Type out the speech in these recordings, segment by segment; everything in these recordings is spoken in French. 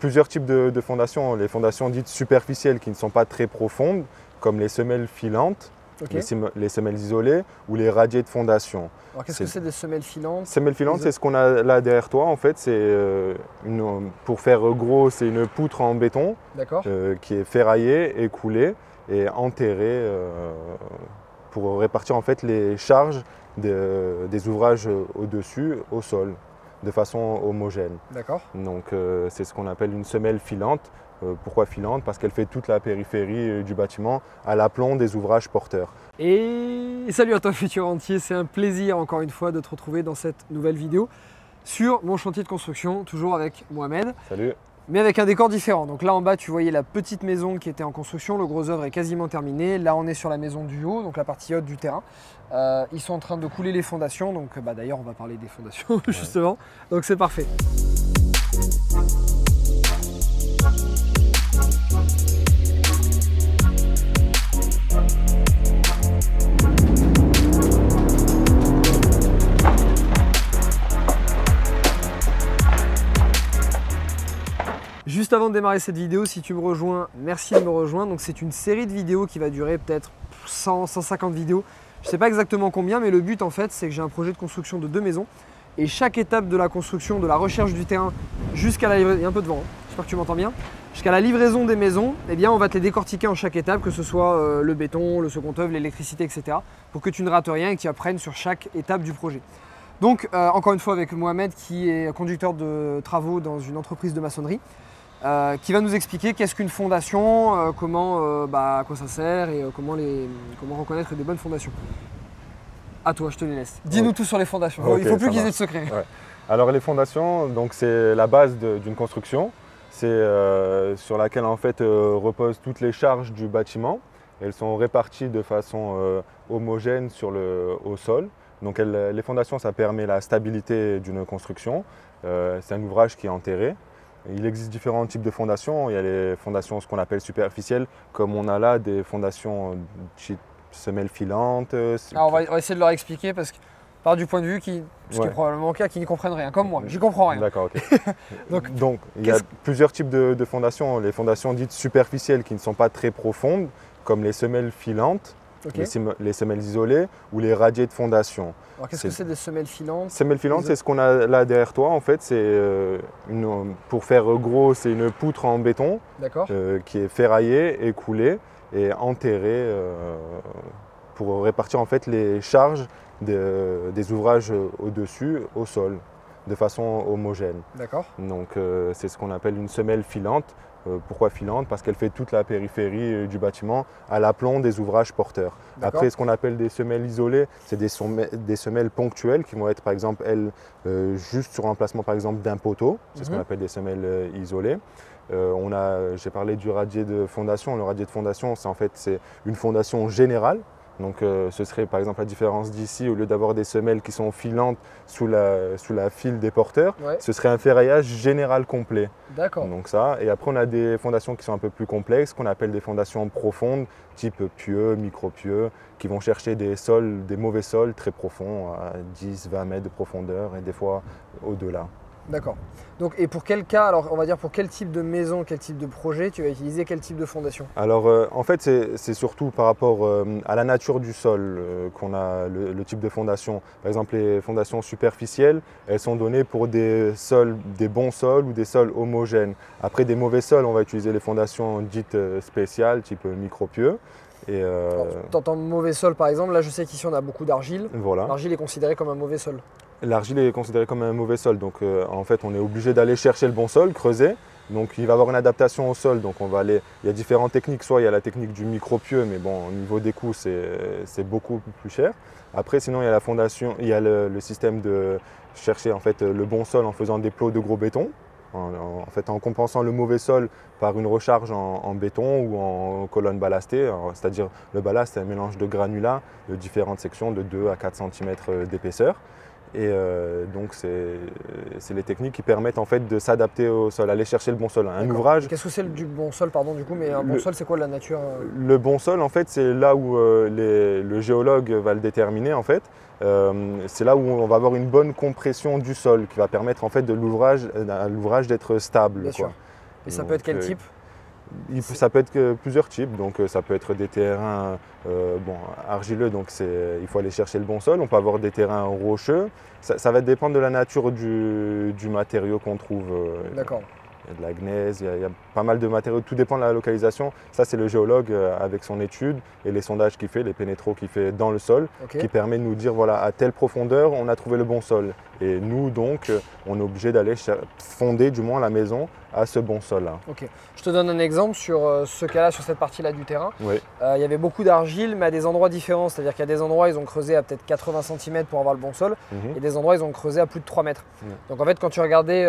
plusieurs types de fondations. Les fondations dites superficielles qui ne sont pas très profondes, comme les semelles filantes, Okay. les semelles isolées ou les radiers de fondation. Alors qu'est-ce que c'est des semelles filantes? Semelles filantes, c'est ce qu'on a là derrière toi en fait. Pour faire gros, c'est une poutre en béton qui est ferraillée et coulée et enterrée pour répartir en fait les charges des ouvrages au-dessus, au sol, de façon homogène. D'accord. Donc c'est ce qu'on appelle une semelle filante. Pourquoi filante? Parce qu'elle fait toute la périphérie du bâtiment à l'aplomb des ouvrages porteurs. Et salut à toi futur entier, c'est un plaisir encore une fois de te retrouver dans cette nouvelle vidéo sur mon chantier de construction, toujours avec Mohamed. Salut. Mais avec un décor différent. Donc là en bas tu voyais la petite maison qui était en construction, le gros œuvre est quasiment terminé. Là on est sur la maison du haut, donc la partie haute du terrain. Ils sont en train de couler les fondations, donc d'ailleurs on va parler des fondations justement, donc c'est parfait. Juste avant de démarrer cette vidéo, si tu me rejoins, merci de me rejoindre. Donc c'est une série de vidéos qui va durer peut-être 100, 150 vidéos. Je ne sais pas exactement combien, mais le but en fait, c'est que j'ai un projet de construction de 2 maisons. Et chaque étape de la construction, de la recherche du terrain jusqu'à la livraison, il y a un peu de vent, j'espère que tu m'entends bien, jusqu'à la livraison des maisons, eh bien on va te les décortiquer en chaque étape, que ce soit le béton, le second œuvre, l'électricité, etc. pour que tu ne rates rien et que tu apprennes sur chaque étape du projet. Donc encore une fois avec Mohamed qui est conducteur de travaux dans une entreprise de maçonnerie. Qui va nous expliquer qu'est-ce qu'une fondation, à quoi ça sert et comment reconnaître des bonnes fondations. À toi, je te les laisse. Dis-nous tout sur les fondations. Okay, il ne faut plus qu'ils aient de secret. Ouais. Alors les fondations, c'est la base d'une construction. C'est sur laquelle en fait reposent toutes les charges du bâtiment. Elles sont réparties de façon homogène au sol. Donc les fondations, ça permet la stabilité d'une construction. C'est un ouvrage qui est enterré. Il existe différents types de fondations. Il y a les fondations, ce qu'on appelle superficielles, comme on a là des fondations semelles filantes. Alors on va essayer de leur expliquer parce que par du point de vue qui est probablement le cas, qui n'y comprennent rien, comme moi, j'y comprends rien. D'accord, ok. donc il y a plusieurs types de fondations. Les fondations dites superficielles qui ne sont pas très profondes, comme les semelles filantes, les semelles isolées ou les radiers de fondation. Alors qu'est-ce que c'est des semelles filantes? Semelles filantes, c'est ce qu'on a là derrière toi en fait. Pour faire gros, c'est une poutre en béton qui est ferraillée et coulée et enterrée pour répartir en fait les charges des ouvrages au-dessus, au sol, de façon homogène. D'accord. Donc c'est ce qu'on appelle une semelle filante. Pourquoi filante? Parce qu'elle fait toute la périphérie du bâtiment à l'aplomb des ouvrages porteurs. Après, ce qu'on appelle des semelles isolées, c'est des semelles ponctuelles qui vont être par exemple, juste sur l'emplacement par exemple d'un poteau. C'est ce qu'on appelle des semelles isolées. J'ai parlé du radier de fondation. Le radier de fondation, c'est une fondation générale. Donc ce serait par exemple la différence d'ici, au lieu d'avoir des semelles qui sont filantes sous la file des porteurs, ce serait un ferraillage général complet. D'accord. Donc ça, et après on a des fondations qui sont un peu plus complexes, qu'on appelle des fondations profondes, type pieux, micro-pieux, qui vont chercher des mauvais sols très profonds, à 10-20 mètres de profondeur et des fois au-delà. D'accord. Donc, et pour quel cas, alors on va dire pour quel type de maison, quel type de projet, tu vas utiliser quel type de fondation? Alors en fait c'est surtout par rapport à la nature du sol qu'on a le type de fondation. Par exemple les fondations superficielles, elles sont données pour des bons sols ou des sols homogènes. Après des mauvais sols, on va utiliser les fondations dites spéciales, type micro-pieux. Tu entends mauvais sol par exemple, là je sais qu'ici on a beaucoup d'argile. Voilà. L'argile est considérée comme un mauvais sol. L'argile est considérée comme un mauvais sol, donc en fait on est obligé d'aller chercher le bon sol, creuser. Donc il va y avoir une adaptation au sol, donc il y a différentes techniques, soit il y a la technique du micro-pieux, mais bon au niveau des coûts c'est beaucoup plus cher. Après sinon il y a la fondation, il y a le système de chercher en fait le bon sol en faisant des plots de gros béton. En compensant le mauvais sol par une recharge en béton ou en colonne ballastée, c'est-à-dire le ballast c'est un mélange de granulats de différentes sections de 2 à 4 cm d'épaisseur. Et donc c'est les techniques qui permettent en fait de s'adapter au sol, aller chercher le bon sol. Un ouvrage. Qu'est-ce que c'est du bon sol, pardon, du coup, mais un bon sol, c'est quoi la nature? Le bon sol, en fait, c'est là où le géologue va le déterminer, en fait. C'est là où on va avoir une bonne compression du sol qui va permettre en fait à l'ouvrage d'être stable. Et ça peut être quel type? Ça peut être que plusieurs types, donc ça peut être des terrains argileux, donc il faut aller chercher le bon sol. On peut avoir des terrains rocheux. Ça va dépendre de la nature du matériau qu'on trouve. D'accord. Il y a de la gneiss, il y a pas mal de matériaux, tout dépend de la localisation. Ça, c'est le géologue avec son étude et les sondages qu'il fait, les pénétraux qu'il fait dans le sol, qui permet de nous dire, voilà, à telle profondeur, on a trouvé le bon sol. Et nous, donc, on est obligé d'aller fonder, du moins, la maison à ce bon sol-là. Ok. Je te donne un exemple sur ce cas-là, sur cette partie-là du terrain. Oui. Il y avait beaucoup d'argile, mais à des endroits différents. C'est-à-dire qu'il y a des endroits, ils ont creusé à peut-être 80 cm pour avoir le bon sol, et des endroits, ils ont creusé à plus de 3 mètres. Donc en fait, quand tu regardais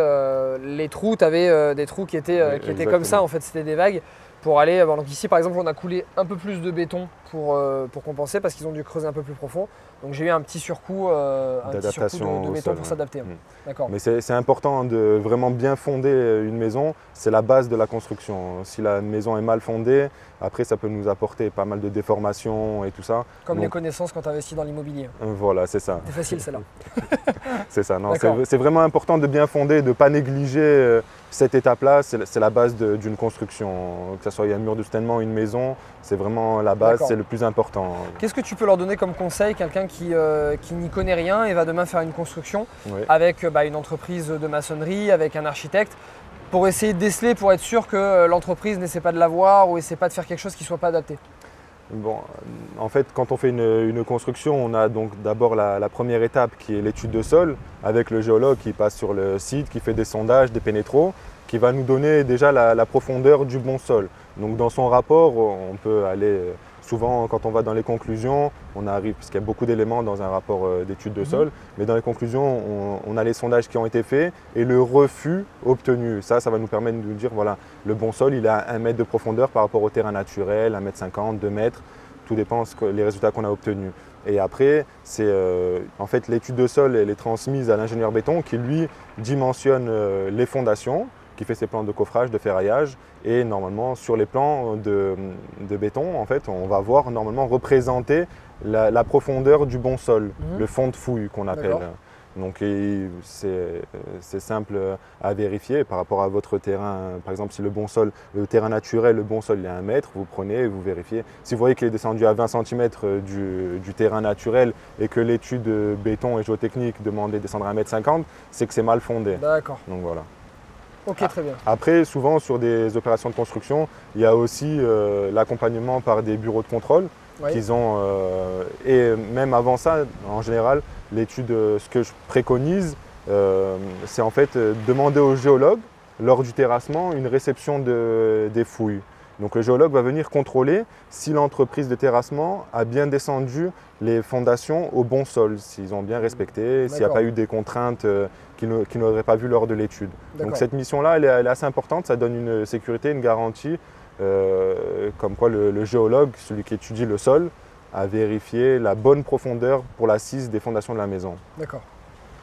les trous, tu avais des trous qui étaient comme ça. En fait, c'était des vagues. Pour aller, donc ici par exemple on a coulé un peu plus de béton pour compenser parce qu'ils ont dû creuser un peu plus profond. Donc j'ai eu un petit surcoût, de béton pour s'adapter. D'accord. Mais c'est important de vraiment bien fonder une maison, c'est la base de la construction. Si la maison est mal fondée, après ça peut nous apporter pas mal de déformations et tout ça. Comme les connaissances quand tu investis dans l'immobilier. Voilà, c'est ça. C'est facile celle-là. C'est ça, non, c'est vraiment important de bien fonder, de ne pas négliger cette étape-là, c'est la base d'une construction. Que ce soit un mur de soutènement, une maison, c'est vraiment la base, c'est le plus important. Qu'est-ce que tu peux leur donner comme conseil, quelqu'un qui n'y connaît rien et va demain faire une construction avec une entreprise de maçonnerie, avec un architecte, pour essayer de déceler, pour être sûr que l'entreprise n'essaie pas de l'avoir ou essaie pas de faire quelque chose qui ne soit pas adapté? Bon, en fait, quand on fait une construction, on a donc d'abord la première étape qui est l'étude de sol, avec le géologue qui passe sur le site, qui fait des sondages, des pénétraux, qui va nous donner déjà la profondeur du bon sol. Donc dans son rapport, on peut aller, souvent quand on va dans les conclusions, on arrive, parce qu'il y a beaucoup d'éléments dans un rapport d'étude de sol, mais dans les conclusions, on a les sondages qui ont été faits et le refus obtenu. Ça va nous permettre de nous dire, voilà, le bon sol, il a 1 mètre de profondeur par rapport au terrain naturel, 1,50 m, 2 mètres, tout dépend les résultats qu'on a obtenus. Et après, en fait, l'étude de sol, elle est transmise à l'ingénieur béton qui, lui, dimensionne les fondations, qui fait ses plans de coffrage, de ferraillage. Et normalement, sur les plans de béton, en fait, on va voir normalement représenter la profondeur du bon sol, le fond de fouille qu'on appelle. Donc c'est simple à vérifier par rapport à votre terrain. Par exemple, si le terrain naturel, le bon sol il est à 1 mètre, vous prenez et vous vérifiez. Si vous voyez qu'il est descendu à 20 cm du terrain naturel et que l'étude béton et géotechnique demandait de descendre à 1,50 m, c'est que c'est mal fondé. D'accord. Donc voilà. Ok, très bien. Après, souvent sur des opérations de construction, il y a aussi l'accompagnement par des bureaux de contrôle qu'ils ont. Et même avant ça, en général, l'étude, ce que je préconise, c'est en fait demander au géologue, lors du terrassement, une réception des fouilles. Donc le géologue va venir contrôler si l'entreprise de terrassement a bien descendu les fondations au bon sol, s'ils ont bien respecté, s'il n'y a pas eu des contraintes qu'ils n'auraient pas vues lors de l'étude. Donc cette mission-là, elle est assez importante, ça donne une sécurité, une garantie, comme quoi le géologue, celui qui étudie le sol, a vérifié la bonne profondeur pour l'assise des fondations de la maison. D'accord,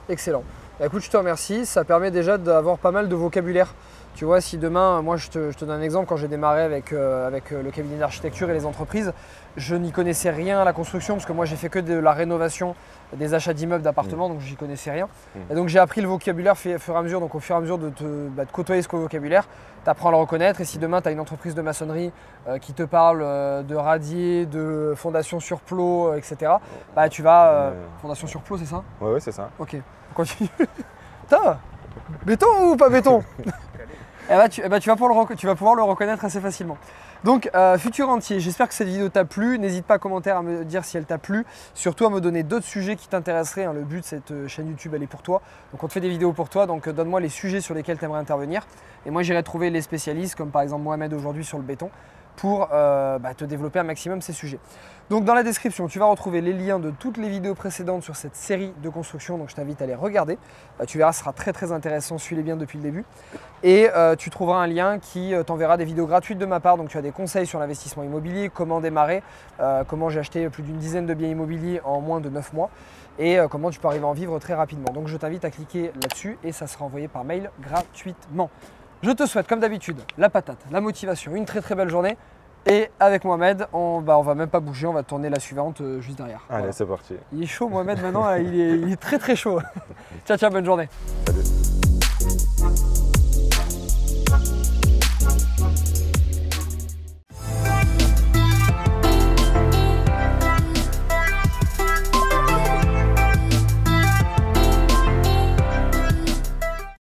excellent. Bah, écoute, je te remercie, ça permet déjà d'avoir pas mal de vocabulaire. Tu vois, si demain, moi je te donne un exemple, quand j'ai démarré avec le cabinet d'architecture et les entreprises, je n'y connaissais rien à la construction parce que moi j'ai fait que de la rénovation, des achats d'immeubles, d'appartements, donc j'y connaissais rien. Et donc j'ai appris le vocabulaire au fur et à mesure, donc au fur et à mesure de côtoyer ce vocabulaire, tu apprends à le reconnaître. Et si demain tu as une entreprise de maçonnerie qui te parle de radier, de fondation sur plot, etc., bah tu vas… fondation sur plot, c'est ça? Oui, c'est ça. Ok, on continue. Putain, béton ou pas béton? Tu vas pouvoir le reconnaître assez facilement. Donc, futur entier, j'espère que cette vidéo t'a plu. N'hésite pas à commenter à me dire si elle t'a plu. Surtout à me donner d'autres sujets qui t'intéresseraient. Le but de cette chaîne YouTube, elle est pour toi. Donc, on te fait des vidéos pour toi. Donc, donne-moi les sujets sur lesquels tu aimerais intervenir. Et moi, j'irai trouver les spécialistes, comme par exemple Mohamed aujourd'hui sur le béton, pour te développer un maximum ces sujets. Donc dans la description, tu vas retrouver les liens de toutes les vidéos précédentes sur cette série de construction, donc je t'invite à les regarder. Tu verras, ce sera très très intéressant, suis-les bien depuis le début. Et tu trouveras un lien qui t'enverra des vidéos gratuites de ma part, donc tu as des conseils sur l'investissement immobilier, comment démarrer, comment j'ai acheté plus d'une dizaine de biens immobiliers en moins de 9 mois et comment tu peux arriver à en vivre très rapidement. Donc je t'invite à cliquer là-dessus et ça sera envoyé par mail gratuitement. Je te souhaite comme d'habitude la patate, la motivation, une très très belle journée. Et avec Mohamed, on va même pas bouger, on va tourner la suivante juste derrière. Allez, voilà. C'est parti. Il est chaud Mohamed maintenant, il est très très chaud. Ciao, ciao, bonne journée. Salut.